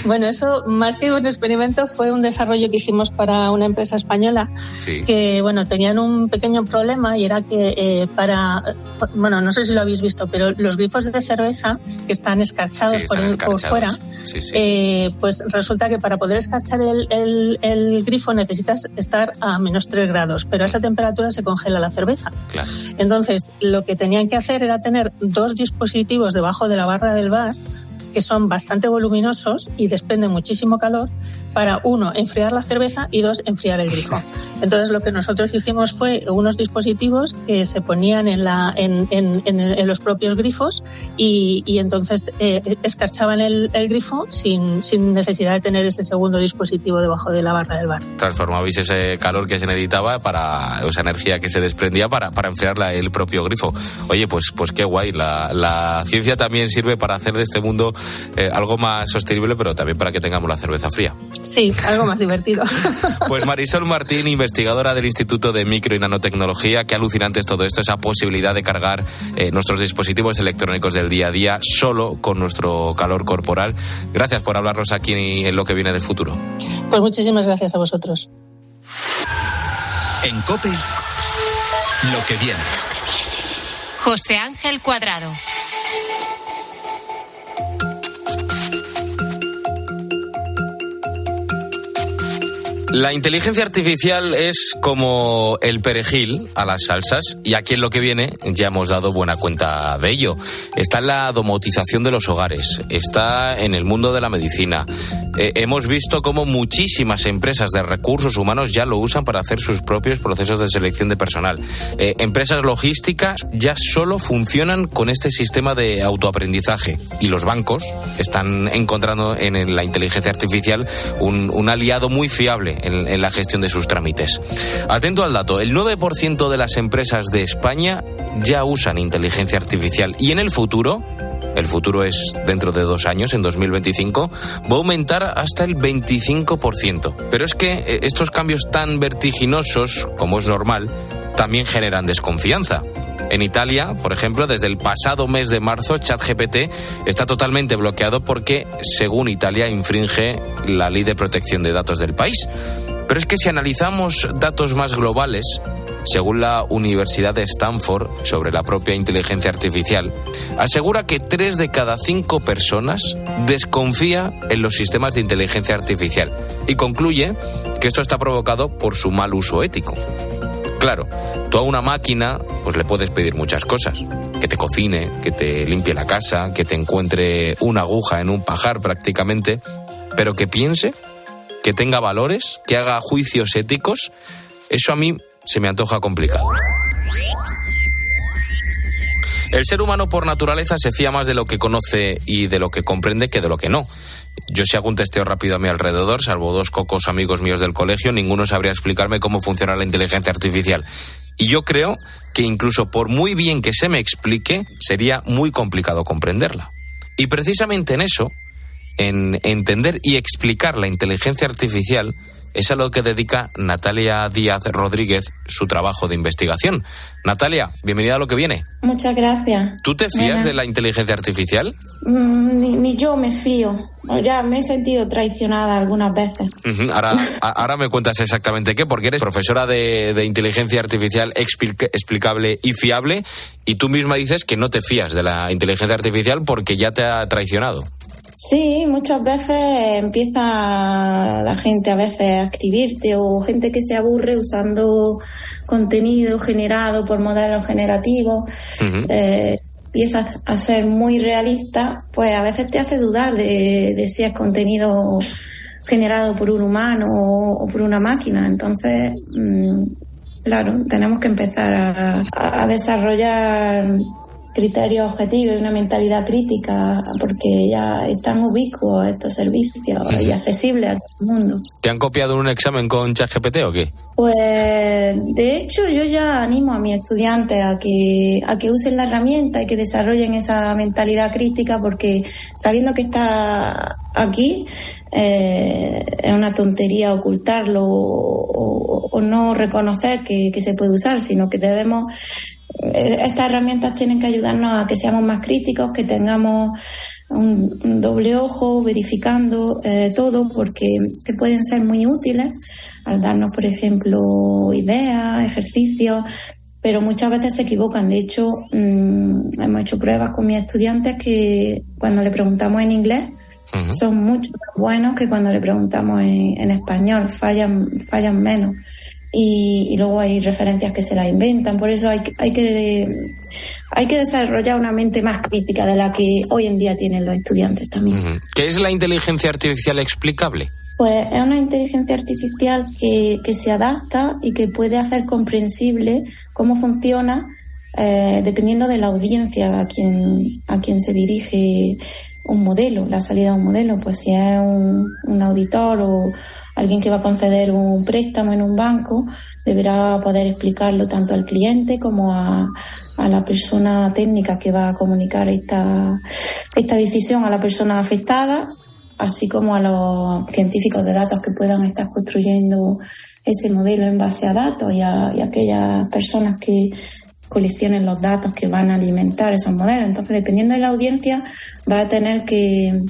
Bueno, eso más que un experimento fue un desarrollo que hicimos para una empresa española, que tenían un pequeño problema, y era que no sé si lo habéis visto, pero los grifos de cerveza que están escarchados por fuera, pues resulta que para poder escarchar el grifo necesitas estar a -3 grados, pero a esa temperatura se congela la cerveza. Claro. Entonces, lo que tenían que hacer era tener 2 dispositivos debajo de la barra del bar que son bastante voluminosos y desprenden muchísimo calor, para 1, enfriar la cerveza, y 2, enfriar el grifo. Entonces lo que nosotros hicimos fue unos dispositivos que se ponían en los propios grifos y entonces escarchaban el grifo sin necesidad de tener ese segundo dispositivo debajo de la barra del bar. Transformabais ese calor que se necesitaba para esa energía que se desprendía para enfriar el propio grifo. Oye, pues qué guay. La ciencia también sirve para hacer de este mundo algo más sostenible, pero también para que tengamos la cerveza fría. Sí, algo más divertido. Pues Marisol Martín, investigadora del Instituto de Micro y Nanotecnología, qué alucinante es todo esto, esa posibilidad de cargar nuestros dispositivos electrónicos del día a día solo con nuestro calor corporal. Gracias por hablarnos aquí en Lo que viene del futuro. Pues muchísimas gracias a vosotros. En COPE, Lo que viene. José Ángel Cuadrado. La inteligencia artificial es como el perejil a las salsas, y aquí en Lo que viene ya hemos dado buena cuenta de ello. Está en la domotización de los hogares, está en el mundo de la medicina. Hemos visto cómo muchísimas empresas de recursos humanos ya lo usan para hacer sus propios procesos de selección de personal. Empresas logísticas ya solo funcionan con este sistema de autoaprendizaje, y los bancos están encontrando en la inteligencia artificial un aliado muy fiable en la gestión de sus trámites. Atento al dato, el 9% de las empresas de España ya usan inteligencia artificial, y en el futuro es dentro de 2 años, en 2025, va a aumentar hasta el 25%. Pero es que estos cambios tan vertiginosos, como es normal, también generan desconfianza. En Italia, por ejemplo, desde el pasado mes de marzo, ChatGPT está totalmente bloqueado porque, según Italia, infringe la ley de protección de datos del país. Pero es que si analizamos datos más globales, según la Universidad de Stanford, sobre la propia inteligencia artificial, asegura que 3 de cada 5 personas desconfía en los sistemas de inteligencia artificial, y concluye que esto está provocado por su mal uso ético. Claro, tú a una máquina pues le puedes pedir muchas cosas: que te cocine, que te limpie la casa, que te encuentre una aguja en un pajar prácticamente, pero que piense, que tenga valores, que haga juicios éticos, eso a mí se me antoja complicado. El ser humano por naturaleza se fía más de lo que conoce y de lo que comprende que de lo que no. Yo, si hago un testeo rápido a mi alrededor, salvo 2 cocos amigos míos del colegio, ninguno sabría explicarme cómo funciona la inteligencia artificial. Y yo creo que incluso por muy bien que se me explique, sería muy complicado comprenderla. Y precisamente en eso, en entender y explicar la inteligencia artificial, es a lo que dedica Natalia Díaz Rodríguez su trabajo de investigación. Natalia, bienvenida a Lo que viene. Muchas gracias. ¿Tú te fías de la inteligencia artificial? Ni yo me fío. Ya me he sentido traicionada algunas veces. Ahora me cuentas exactamente qué, porque eres profesora de inteligencia artificial explicable y fiable, y tú misma dices que no te fías de la inteligencia artificial porque ya te ha traicionado. Sí, muchas veces empieza la gente a a escribirte, o gente que se aburre usando contenido generado por modelos generativos. Empiezas a ser muy realista, pues a veces te hace dudar de si es contenido generado por un humano o por una máquina. Entonces, claro, tenemos que empezar a desarrollar criterios objetivos y una mentalidad crítica, porque ya están ubicuos estos servicios y accesibles a todo el mundo. ¿Te han copiado un examen con ChatGPT o qué? Pues de hecho yo ya animo a mis estudiantes a que usen la herramienta y que desarrollen esa mentalidad crítica, porque sabiendo que está aquí es una tontería ocultarlo o no reconocer que se puede usar, sino que debemos... Estas herramientas tienen que ayudarnos a que seamos más críticos, que tengamos un doble ojo verificando todo, porque te pueden ser muy útiles al darnos, por ejemplo, ideas, ejercicios, pero muchas veces se equivocan. De hecho, hemos hecho pruebas con mis estudiantes que cuando le preguntamos en inglés son mucho más buenos que cuando le preguntamos en español, fallan menos. Y luego hay referencias que se las inventan. Por eso hay que desarrollar una mente más crítica de la que hoy en día tienen los estudiantes también. ¿Qué es la inteligencia artificial explicable? Pues es una inteligencia artificial que se adapta y que puede hacer comprensible cómo funciona dependiendo de la audiencia a quien se dirige un modelo, la salida de un modelo. Pues si es un auditor o alguien que va a conceder un préstamo en un banco, deberá poder explicarlo tanto al cliente como a la persona técnica que va a comunicar esta decisión a la persona afectada, así como a los científicos de datos que puedan estar construyendo ese modelo en base a datos y a aquellas personas que coleccionen los datos que van a alimentar esos modelos. Entonces, dependiendo de la audiencia, va a tener que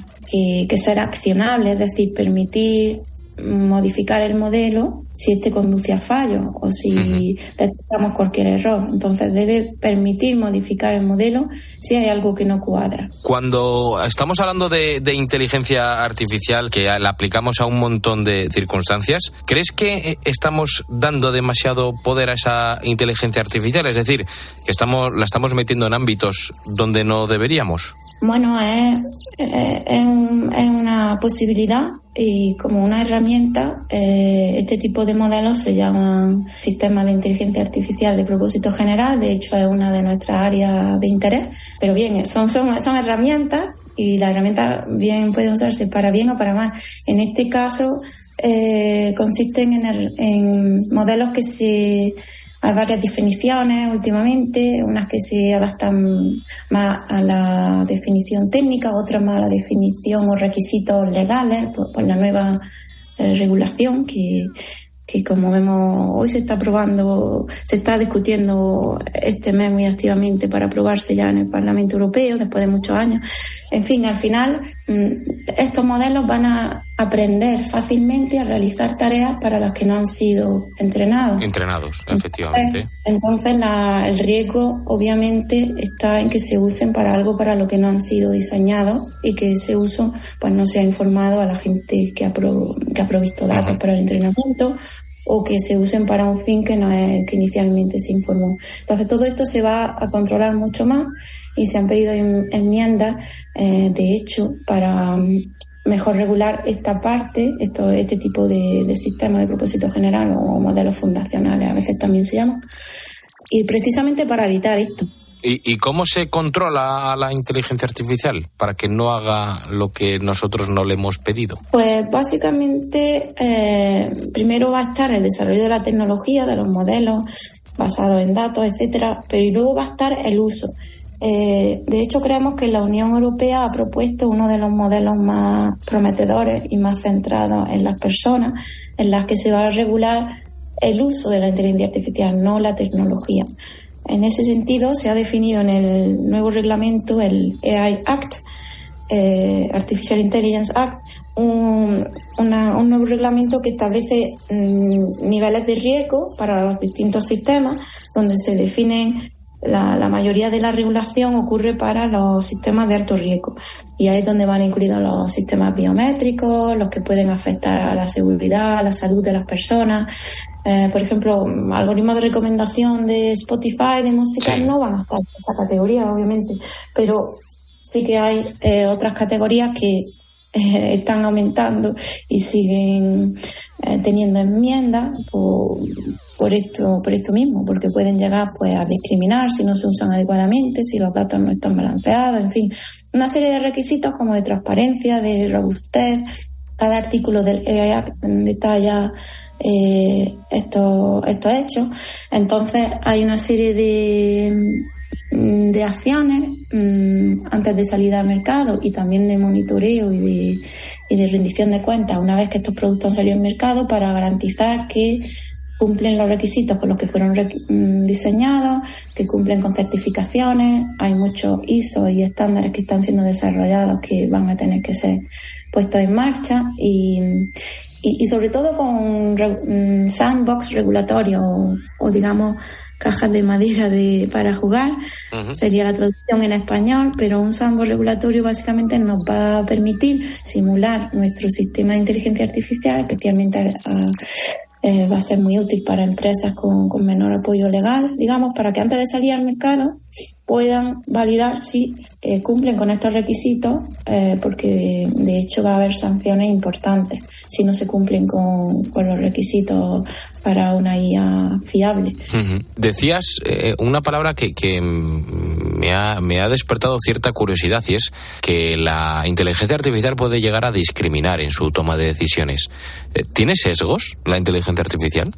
ser accionable, es decir, permitir modificar el modelo si este conduce a fallos o si detectamos cualquier error. Entonces debe permitir modificar el modelo si hay algo que no cuadra. Cuando estamos hablando de inteligencia artificial, que la aplicamos a un montón de circunstancias, ¿crees que estamos dando demasiado poder a esa inteligencia artificial? Es decir, que la estamos metiendo en ámbitos donde no deberíamos. Bueno, es una posibilidad, y como una herramienta, este tipo de modelos se llaman sistemas de inteligencia artificial de propósito general. De hecho, es una de nuestras áreas de interés. Pero bien, son herramientas, y las herramientas bien pueden usarse para bien o para mal. En este caso, consisten en modelos que hay varias definiciones últimamente, unas que se adaptan más a la definición técnica, otras más a la definición o requisitos legales por la nueva regulación que como vemos hoy se está discutiendo este mes muy activamente para aprobarse ya en el Parlamento Europeo después de muchos años. En fin, al final estos modelos van a aprender fácilmente a realizar tareas para las que no han sido entrenados. Efectivamente. Entonces el riesgo obviamente está en que se usen para algo para lo que no han sido diseñados, y que ese uso pues no se ha informado a la gente que ha provisto datos para el entrenamiento, o que se usen para un fin que no es el que inicialmente se informó. Entonces todo esto se va a controlar mucho más, y se han pedido enmiendas, de hecho, para mejor regular esta parte, este tipo de sistemas de propósito general o modelos fundacionales, a veces también se llaman, y precisamente para evitar esto. ¿Y cómo se controla a la inteligencia artificial para que no haga lo que nosotros no le hemos pedido? Pues básicamente primero va a estar el desarrollo de la tecnología, de los modelos basados en datos, etcétera, pero luego va a estar el uso. De hecho, creemos que la Unión Europea ha propuesto uno de los modelos más prometedores y más centrados en las personas, en las que se va a regular el uso de la inteligencia artificial, no la tecnología. En ese sentido, se ha definido en el nuevo reglamento, el AI Act, Artificial Intelligence Act, un nuevo reglamento que establece niveles de riesgo para los distintos sistemas, donde se definen la mayoría de la regulación ocurre para los sistemas de alto riesgo, y ahí es donde van incluidos los sistemas biométricos, los que pueden afectar a la seguridad, a la salud de las personas. Por ejemplo, algoritmos de recomendación de Spotify de música no van a estar en esa categoría, obviamente, pero sí que hay otras categorías que están aumentando y siguen teniendo enmiendas por esto mismo, porque pueden llegar pues a discriminar si no se usan adecuadamente, si los datos no están balanceados, en fin, una serie de requisitos como de transparencia, de robustez. Cada artículo del AI Act detalla estos hechos. Entonces hay una serie de acciones antes de salir al mercado y también de monitoreo y de rendición de cuentas una vez que estos productos han salido al mercado, para garantizar que cumplen los requisitos con los que fueron diseñados, que cumplen con certificaciones. Hay muchos ISO y estándares que están siendo desarrollados que van a tener que ser puestos en marcha, y sobre todo con sandbox regulatorio o digamos cajas de madera para jugar. Sería la traducción en español, pero un sandbox regulatorio básicamente nos va a permitir simular nuestro sistema de inteligencia artificial, especialmente va a ser muy útil para empresas con menor apoyo legal, digamos, para que antes de salir al mercado puedan validar si cumplen con estos requisitos, porque de hecho va a haber sanciones importantes si no se cumplen con los requisitos para una IA fiable. Decías una palabra que me ha despertado cierta curiosidad, y es que la inteligencia artificial puede llegar a discriminar en su toma de decisiones. ¿Tiene sesgos la inteligencia artificial?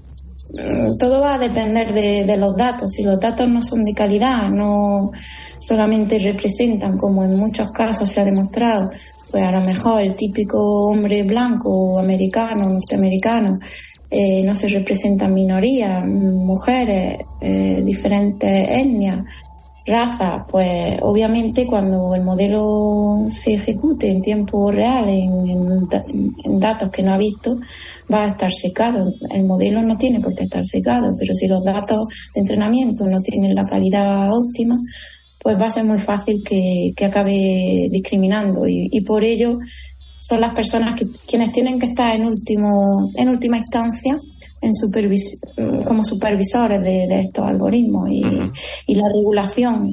Todo va a depender de los datos. Si los datos no son de calidad, no solamente representan, como en muchos casos se ha demostrado, pues a lo mejor el típico hombre blanco, americano, norteamericano, no se representan minorías, mujeres, diferentes etnias, razas, pues obviamente cuando el modelo se ejecute en tiempo real, en datos que no ha visto, va a estar secado. El modelo no tiene por qué estar secado, pero si los datos de entrenamiento no tienen la calidad óptima, pues va a ser muy fácil que acabe discriminando, y por ello son las personas quienes tienen que estar en última instancia como supervisores de estos algoritmos, y la regulación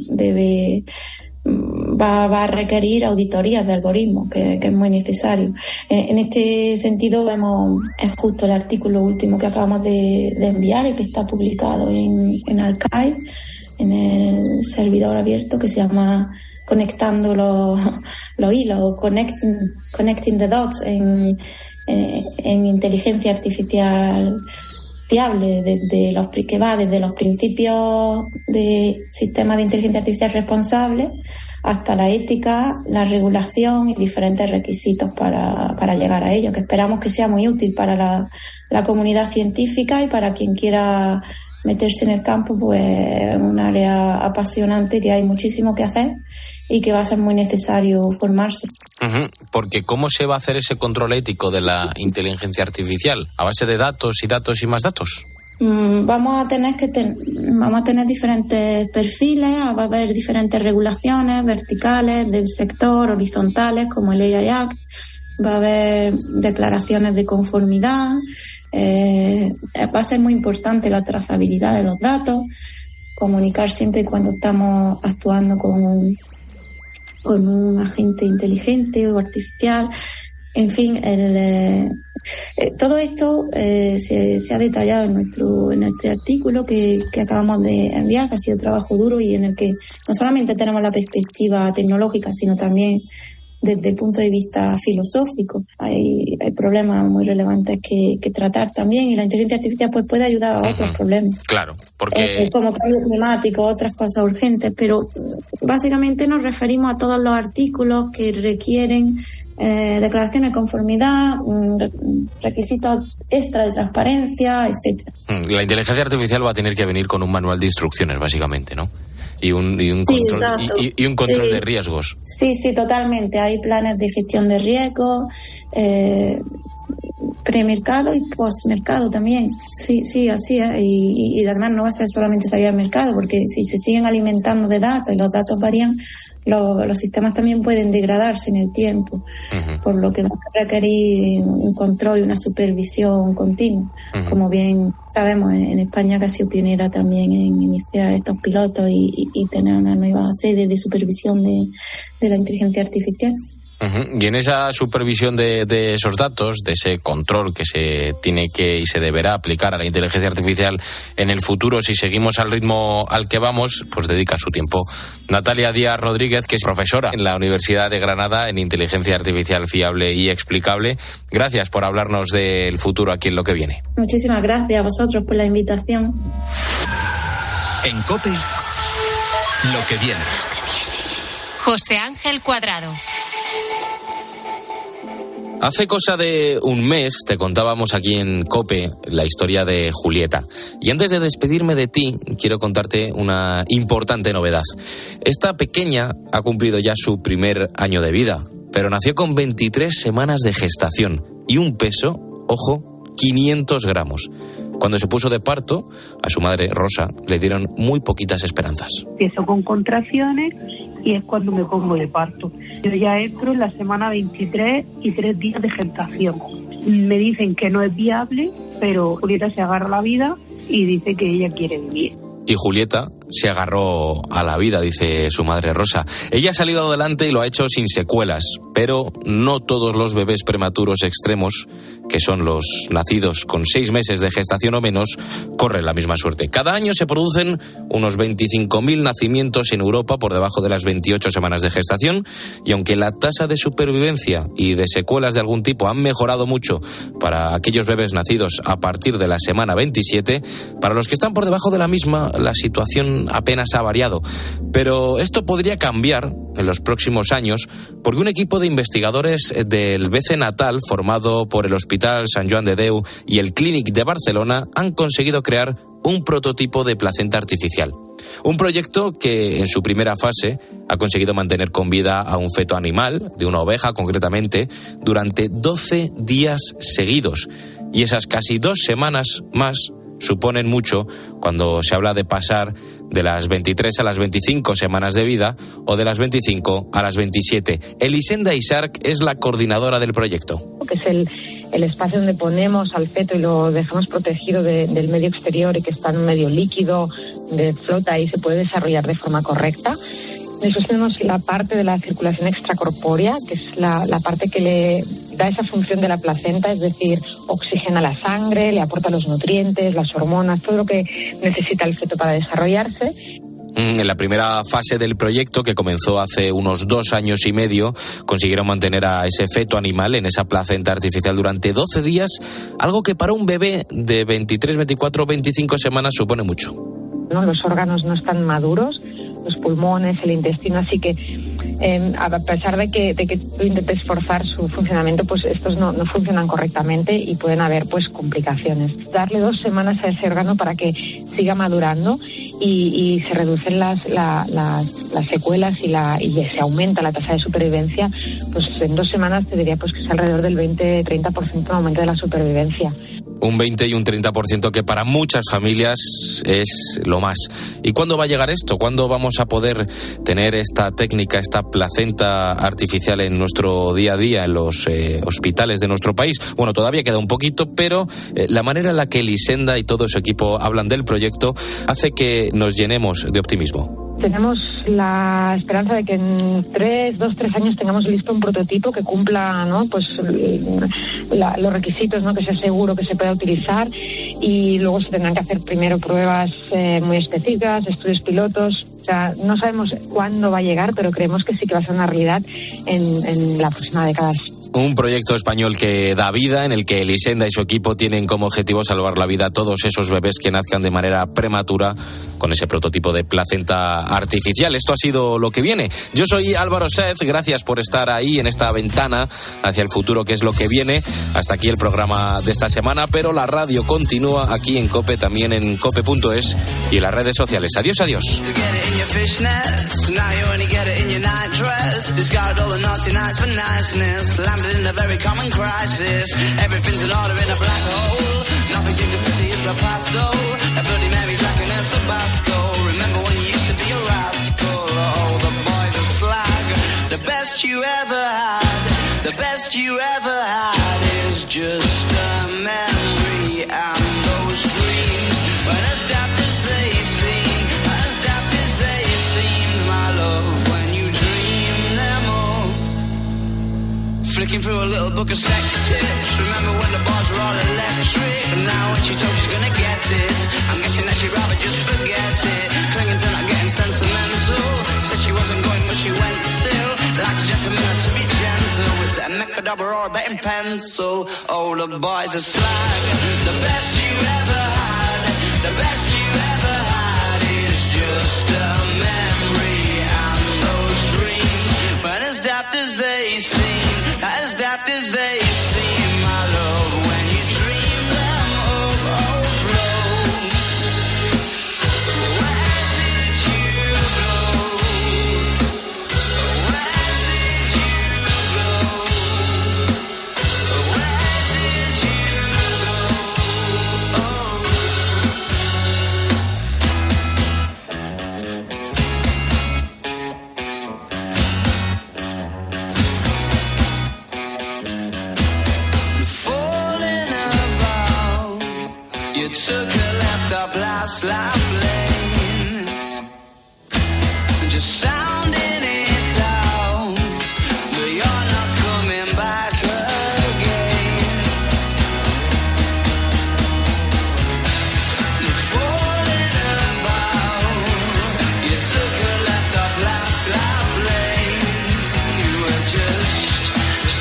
va a requerir auditorías de algoritmos, que es muy necesario. En este sentido es justo el artículo último que acabamos de enviar y que está publicado en Archive, en el servidor abierto, que se llama Conectando los hilos, o Connecting the Dots en inteligencia artificial fiable, que va desde los principios de sistemas de inteligencia artificial responsables hasta la ética, la regulación y diferentes requisitos para llegar a ello, que esperamos que sea muy útil para la comunidad científica y para quien quiera meterse en el campo, pues un área apasionante que hay muchísimo que hacer y que va a ser muy necesario formarse. Porque ¿cómo se va a hacer ese control ético de la inteligencia artificial? ¿A base de datos y datos y más datos? Vamos a tener diferentes perfiles, va a haber diferentes regulaciones verticales del sector, horizontales como el AI Act, va a haber declaraciones de conformidad, va a ser muy importante la trazabilidad de los datos, comunicar siempre cuando estamos actuando con un agente inteligente o artificial. En fin, todo esto se ha detallado en este artículo que acabamos de enviar, que ha sido trabajo duro y en el que no solamente tenemos la perspectiva tecnológica, sino también desde el punto de vista filosófico. Hay problemas muy relevantes que tratar también, y la inteligencia artificial pues puede ayudar a otros problemas. Claro, porque como cambio climático, otras cosas urgentes, pero básicamente nos referimos a todos los artículos que requieren declaraciones de conformidad, requisitos extra de transparencia, etcétera. La inteligencia artificial va a tener que venir con un manual de instrucciones, básicamente, ¿no? Y un control de riesgos. Sí, totalmente. Hay planes de gestión de riesgos, premercado y postmercado también. Sí, así es. Y además no va a ser solamente salir al mercado, porque si se siguen alimentando de datos y los datos varían, los sistemas también pueden degradarse en el tiempo, por lo que va a requerir un control y una supervisión continua. Como bien sabemos, en España que ha sido pionera también en iniciar estos pilotos y tener una nueva sede de supervisión de la inteligencia artificial. Y en esa supervisión de esos datos, de ese control que se tiene que y se deberá aplicar a la inteligencia artificial en el futuro, si seguimos al ritmo al que vamos, pues dedica su tiempo Natalia Díaz Rodríguez, que es profesora en la Universidad de Granada en inteligencia artificial fiable y explicable. Gracias por hablarnos del futuro aquí en Lo que viene. Muchísimas gracias a vosotros por la invitación. En COPE, Lo que viene. José Ángel Cuadrado. Hace cosa de un mes te contábamos aquí en COPE la historia de Julieta. Y antes de despedirme de ti, quiero contarte una importante novedad. Esta pequeña ha cumplido ya su primer año de vida, pero nació con 23 semanas de gestación y un peso, ojo, 500 gramos. Cuando se puso de parto, a su madre, Rosa, le dieron muy poquitas esperanzas. Empiezo con contracciones y es cuando me pongo de parto. Yo ya entro en la semana 23 y 3 días de gestación. Me dicen que no es viable, pero Julieta se agarra a la vida y dice que ella quiere vivir. Y Julieta se agarró a la vida, dice su madre Rosa. Ella ha salido adelante y lo ha hecho sin secuelas, pero no todos los bebés prematuros extremos, que son los nacidos con 6 meses de gestación o menos, corren la misma suerte. Cada año se producen unos 25.000 nacimientos en Europa por debajo de las 28 semanas de gestación, y aunque la tasa de supervivencia y de secuelas de algún tipo han mejorado mucho para aquellos bebés nacidos a partir de la semana 27, para los que están por debajo de la misma, la situación apenas ha variado. Pero esto podría cambiar en los próximos años, porque un equipo de investigadores del BC Natal, formado por el Hospital Sant Joan de Déu y el Clínic de Barcelona, han conseguido crear un prototipo de placenta artificial. Un proyecto que en su primera fase ha conseguido mantener con vida a un feto animal, de una oveja concretamente, durante 12 días seguidos. Y esas casi 2 semanas más suponen mucho cuando se habla de pasar de las 23 a las 25 semanas de vida o de las 25 a las 27. Elisenda Isarc es la coordinadora del proyecto. Que es el espacio donde ponemos al feto y lo dejamos protegido del medio exterior y que está en un medio líquido, de flota y se puede desarrollar de forma correcta. Después tenemos la parte de la circulación extracorpórea, que es la parte que le da esa función de la placenta, es decir, oxigena la sangre, le aporta los nutrientes, las hormonas, todo lo que necesita el feto para desarrollarse. En la primera fase del proyecto, que comenzó hace unos 2 años y medio, consiguieron mantener a ese feto animal en esa placenta artificial durante 12 días, algo que para un bebé de 23, 24, 25 semanas supone mucho. ¿No? Los órganos no están maduros, los pulmones, el intestino, así que a pesar de que tú intentes forzar su funcionamiento, pues estos no funcionan correctamente y pueden haber pues complicaciones. Darle 2 semanas a ese órgano para que siga madurando y se reducen las secuelas y se aumenta la tasa de supervivencia, pues en 2 semanas te diría pues que es alrededor del 20-30% de aumento de la supervivencia. Un 20 y un 30% que para muchas familias es lo más. ¿Y cuándo va a llegar esto? ¿Cuándo vamos a poder tener esta técnica, esta placenta artificial en nuestro día a día, en los hospitales de nuestro país? Bueno, todavía queda un poquito, pero la manera en la que Elisenda y todo su equipo hablan del proyecto hace que nos llenemos de optimismo. Tenemos la esperanza de que en 2-3 años tengamos listo un prototipo que cumpla, ¿no? Pues los requisitos, ¿no? Que sea seguro, que se pueda utilizar, y luego se tendrán que hacer primero pruebas muy específicas, estudios pilotos. O sea, no sabemos cuándo va a llegar, pero creemos que sí que va a ser una realidad en la próxima década. Un proyecto español que da vida, en el que Elisenda y su equipo tienen como objetivo salvar la vida a todos esos bebés que nazcan de manera prematura con ese prototipo de placenta artificial. Esto ha sido Lo que viene. Yo soy Álvaro Sez, gracias por estar ahí en esta ventana hacia el futuro, que es lo que viene. Hasta aquí el programa de esta semana, pero la radio continúa aquí en COPE, también en cope.es y en las redes sociales. Adiós, adiós. In a very common crisis, everything's in order in a black hole. Nothing seems to pity is the past though. That Bloody Mary's like an El Tabasco. Remember when you used to be a rascal? Oh, the boys are slag. The best you ever had, the best you ever had is just a memory. And those dreams, when as daft as they seem, as daft as they seem, my love, when you dream them all. Flicking through a little book of sex tips. Remember when the bars were all electric? And now when she told she's gonna get it, I'm guessing that she'd rather just forget it. Clinging to not getting sentimental. Said she wasn't going but she went still. Like a gentleman had to be gentle. Was it a Mechadobber or a betting pencil? Oh, the boys are slag. The best you ever had, the best you ever had is just a memory. And those dreams, when as daft as they seem, as daft as they seem, my love, when you dream them overflow. Where did you go? Where did you go? Where did you go? You took a left off last life lane, just sounding it out, but you're not coming back again. You're falling about. You took a left off last life lane. You were just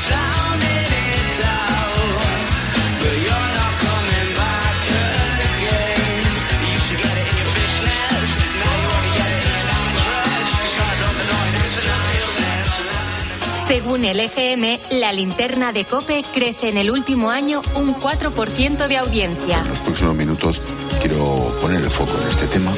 sounding it out, but you're not coming back. Según el EGM, la linterna de COPE crece en el último año un 4% de audiencia. En los próximos minutos quiero poner el foco en este tema.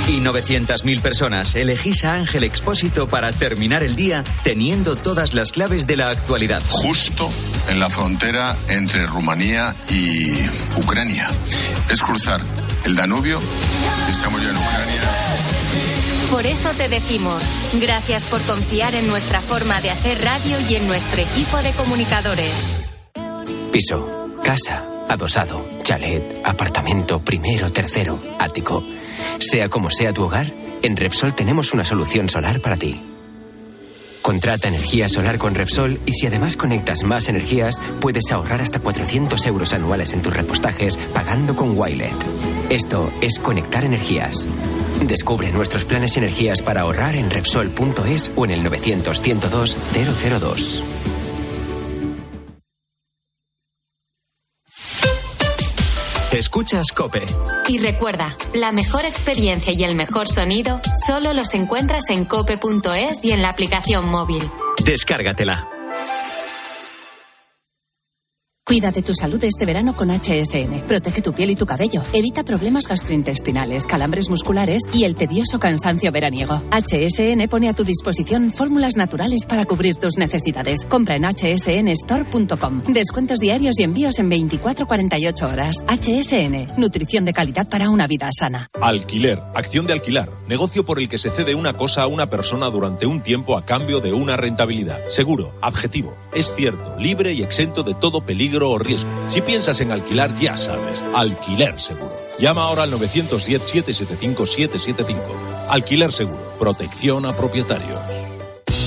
Y 900.000 personas elegís a Ángel Expósito para terminar el día teniendo todas las claves de la actualidad. Justo en la frontera entre Rumanía y Ucrania. Es cruzar el Danubio. Estamos ya en Ucrania. Por eso te decimos, gracias por confiar en nuestra forma de hacer radio y en nuestro equipo de comunicadores. Piso, casa, adosado, chalet, apartamento, primero, tercero, ático. Sea como sea tu hogar, en Repsol tenemos una solución solar para ti. Contrata energía solar con Repsol y si además conectas más energías, puedes ahorrar hasta 400 euros anuales en tus repostajes pagando con Wilet. Esto es conectar energías. Descubre nuestros planes y energías para ahorrar en Repsol.es o en el 900-102-002. Escuchas COPE. Y recuerda, la mejor experiencia y el mejor sonido solo los encuentras en cope.es y en la aplicación móvil. Descárgatela. Cuida de tu salud este verano con HSN. Protege tu piel y tu cabello. Evita problemas gastrointestinales, calambres musculares y el tedioso cansancio veraniego. HSN pone a tu disposición fórmulas naturales para cubrir tus necesidades. Compra en hsnstore.com. Descuentos diarios y envíos en 24-48 horas. HSN. Nutrición de calidad para una vida sana. Alquiler. Acción de alquilar. Negocio por el que se cede una cosa a una persona durante un tiempo a cambio de una rentabilidad. Seguro. Objetivo. Es cierto. Libre y exento de todo peligro o riesgo. Si piensas en alquilar, ya sabes, Alquiler Seguro. Llama ahora al 910-775-775. Alquiler Seguro. Protección a propietarios.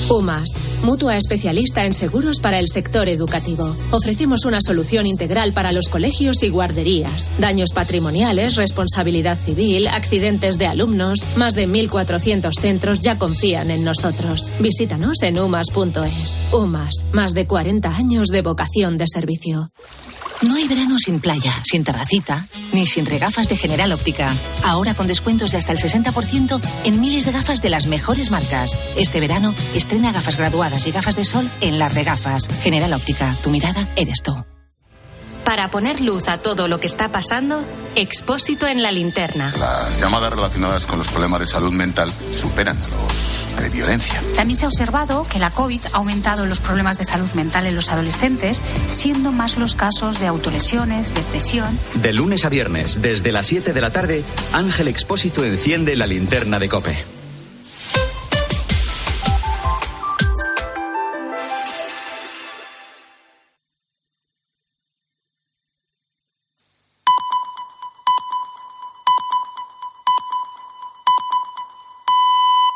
UMAS, mutua especialista en seguros para el sector educativo. Ofrecemos una solución integral para los colegios y guarderías. Daños patrimoniales, responsabilidad civil, accidentes de alumnos. Más de 1.400 centros ya confían en nosotros. Visítanos en umas.es. UMAS, más de 40 años de vocación de servicio. No hay verano sin playa, sin terracita, ni sin regafas de General Óptica. Ahora con descuentos de hasta el 60% en miles de gafas de las mejores marcas. Este verano estrena gafas graduadas y gafas de sol en Las Regafas. General Óptica, tu mirada eres tú. Para poner luz a todo lo que está pasando, Expósito en la linterna. Las llamadas relacionadas con los problemas de salud mental superan los de violencia. También se ha observado que la COVID ha aumentado los problemas de salud mental en los adolescentes, siendo más los casos de autolesiones, depresión. De lunes a viernes, desde las 7 de la tarde, Ángel Expósito enciende la linterna de COPE.